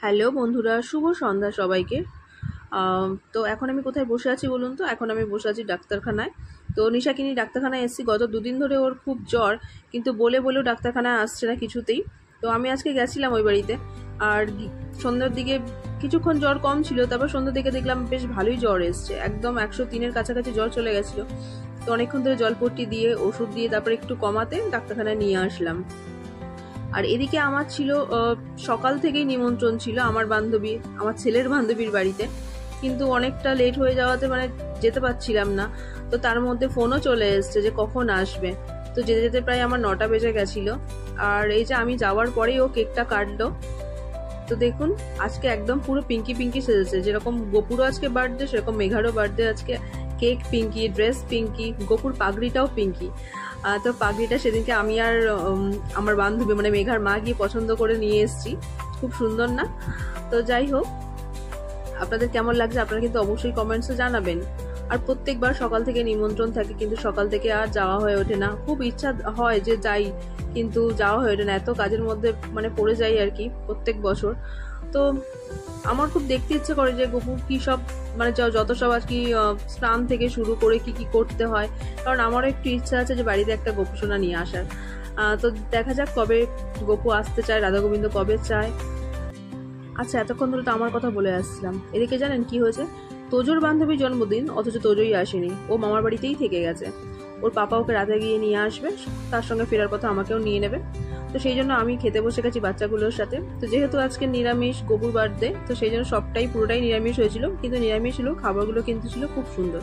Hello বন্ধুরা, শুভ সন্ধ্যা সবাইকে। তো এখন আমি কোথায় বসে আছি বলুন তো? এখন আমি বসে আছি ডাক্তারখানায়। তো নিশাকে নিয়ে ডাক্তারখানায় এসেছি। গত দুদিন ধরে ওর খুব জ্বর, কিন্তু বলেও ডাক্তারখানায় আসছে না কিছুতেই। তো আমি আজকে গেছিলাম ওই বাড়িতে। আর সন্ধ্যার দিকে কিছুক্ষণ জ্বর কম ছিল, তারপর সন্ধ্যার দিকে দেখলাম বেশ ভালোই জ্বর এসছে, একদম 103-এর কাছাকাছি জ্বর চলে গেছিলো। তো অনেকক্ষণ ধরে জলপট্টি দিয়ে ওষুধ দিয়ে তারপর একটু কমাতে ডাক্তারখানায় নিয়ে আসলাম। আর এদিকে আমার ছিল সকাল থেকেই নিমন্ত্রণ ছিল আমার ছেলের বান্ধবীর বাড়িতে, কিন্তু অনেকটা লেট হয়ে যাওয়াতে যেতে পারছিলাম না। তো তার মধ্যে ফোনও চলে এসছে যে কখন আসবে। তো যেতে যেতে প্রায় আমার 9টা বেজে গেছিল। আর এই যে আমি যাওয়ার পরেই ও কেকটা কাটলো। তো দেখুন, আজকে একদম পুরো পিঙ্কি পিঙ্কি সেজেছে। যেরকম গোপুরও আজকে বার্থডে, সেরকম মেঘারও বার্থডে আজকে। কেক পিঙ্কি, ড্রেস পিঙ্কি, গোপুর পাগড়িটাও পিঙ্কি। তো পাগড়িটা সেদিনকে আমি আর আমার বান্ধবী মেঘার মা গিয়ে পছন্দ করে নিয়ে এসেছি। খুব সুন্দর না? তো যাই হোক, আপনাদের কেমন লাগছে আপনারা কিন্তু অবশ্যই কমেন্টসে জানাবেন। আর প্রত্যেকবার সকাল থেকে নিমন্ত্রণ থাকে, কিন্তু সকাল থেকে আর যাওয়া হয়ে ওঠে না। খুব ইচ্ছা হয় যে যাই, কিন্তু যাওয়া হয়ে ওঠে না, এত কাজের মধ্যে পড়ে যাই আর কি প্রত্যেক বছর। তো আমার খুব দেখতে ইচ্ছে করে যে গপু কি সব যত সব আর কি স্নান থেকে শুরু করে কি কি করতে হয়। কারণ আমারও একটু ইচ্ছা আছে যে বাড়িতে একটা গোপুসোনা নিয়ে আসার। তো দেখা যাক কবে গপু আসতে চায়, রাধা গোবিন্দ কবে চায়। আচ্ছা, এতক্ষণ ধরে তো আমার কথা বলে আসছিলাম। এদিকে জানেন কি হয়েছে? তোজোর বান্ধবীর জন্মদিন, অথচ তোজোই আসেনি। ও মামার বাড়িতেই থেকে গেছে। ওর পাপা ওকে রাতে গিয়ে নিয়ে আসবে, তার সঙ্গে ফেরার পথে আমাকেও নিয়ে নেবে। তো সেই জন্য আমি খেতে বসে গেছি বাচ্চাগুলোর সাথে। তো যেহেতু আজকে নিরামিষ, গোপুর বার্থডে, তো সেই জন্য পুরোটাই নিরামিষ হয়েছিল। কিন্তু নিরামিষ হলেও খাবারগুলো কিন্তু ছিল খুব সুন্দর।